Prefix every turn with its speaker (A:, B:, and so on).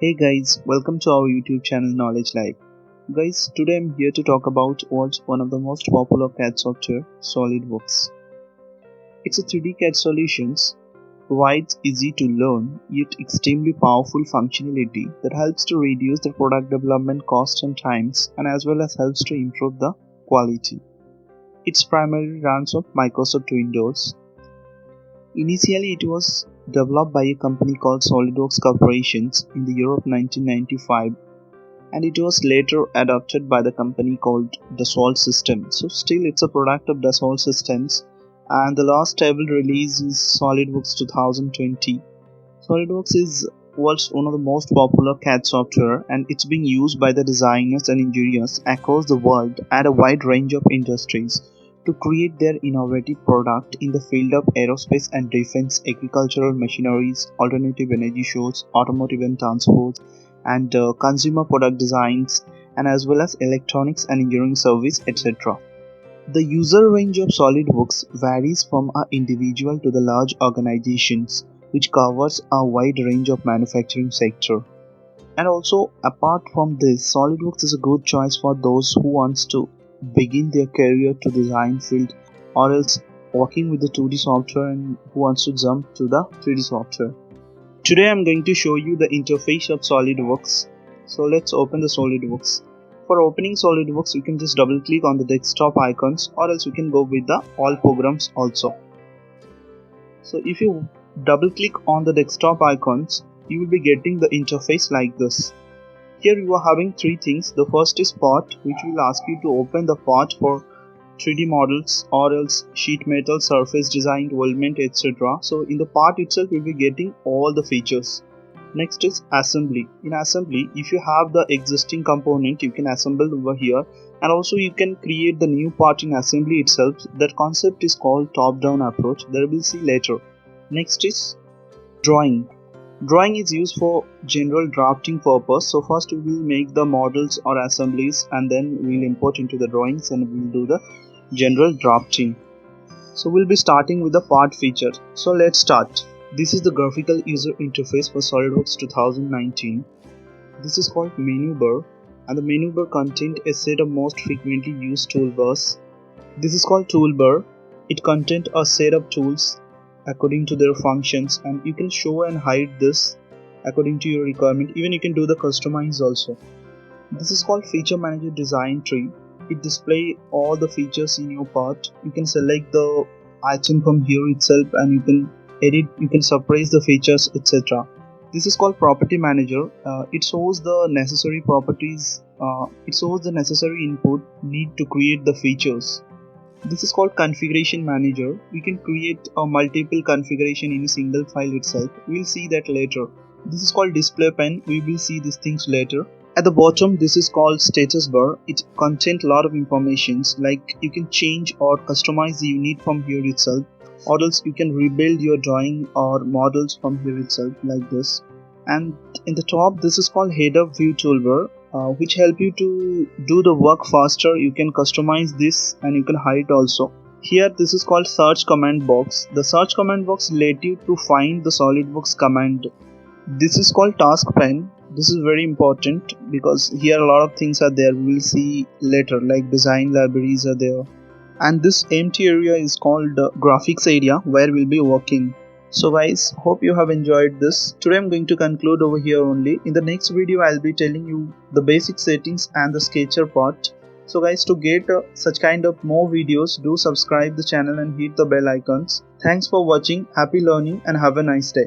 A: Hey guys, welcome to our YouTube channel Knowledge Live. Guys, today I'm here to talk about what's one of the most popular CAD software, SolidWorks. It's a 3D CAD solutions, provides easy to learn yet extremely powerful functionality that helps to reduce the product development cost and times and as well as helps to improve the quality. It's primarily runs on Microsoft Windows. Initially, it was developed by a company called SolidWorks Corporations in the year of 1995, and it was later adopted by the company called Dassault Systems. So still it's a product of Dassault Systems, and the last stable release is SolidWorks 2020. SolidWorks is world's one of the most popular CAD software, and it's being used by the designers and engineers across the world at a wide range of industries to create their innovative product in the field of aerospace and defense, agricultural machineries, alternative energy source, automotive and transport, and consumer product designs, and as well as electronics and engineering service, etc. The user range of SolidWorks varies from an individual to the large organizations, which covers a wide range of manufacturing sector. And also, apart from this, SolidWorks is a good choice for those who wants to begin their career to design field, or else working with the 2D software and who wants to jump to the 3D software. Today I'm going to show you the interface of SolidWorks. So let's open the SolidWorks. For opening SolidWorks, you can just double click on the desktop icons, or else you can go with the all programs also. So if you double click on the desktop icons, you will be getting the interface like this. Here you are having three things. The first is part, which will ask you to open the part for 3D models or else sheet metal, surface design, weldment, etc. So in the part itself you'll be getting all the features. Next is assembly. In assembly, if you have the existing component, you can assemble over here, and also you can create the new part in assembly itself. That concept is called top-down approach that we'll see later. Next is drawing. Drawing is used for general drafting purpose. So first we will make the models or assemblies, and then we'll import into the drawings and we'll do the general drafting. So we'll be starting with the part feature. So let's start. This is the graphical user interface for SolidWorks 2019. This is called menu bar, and the menu bar contains a set of most frequently used toolbars. This is called toolbar. It contains a set of tools according to their functions, and you can show and hide this according to your requirement. Even you can do the customize also. This is called feature manager design tree. It displays all the features in your part. You can select the item from here itself, and you can edit, you can suppress the features, etc. This is called property manager. It shows the necessary properties, it shows the necessary input need to create the features. This is called configuration manager. We can create a multiple configuration in a single file itself. We'll see that later. This is called display pane. We will see these things later. At the bottom, this is called status bar. It contains a lot of informations, like you can change or customize the unit from here itself, or else you can rebuild your drawing or models from here itself like this. And in the top, this is called header view toolbar, which help you to do the work faster. You can customize this and you can hide also. Here this is called search command box. The search command box let you to find the SolidWorks command. This is called task pane. This is very important because here a lot of things are there. We will see later, like design libraries are there. And this empty area is called graphics area, where we'll be working. So guys, hope you have enjoyed this. Today I'm going to conclude over here only. In the next video I'll be telling you the basic settings and the sketcher part. So guys, to get such kind of more videos, do subscribe the channel and hit the bell icons. Thanks for watching, happy learning, and have a nice day.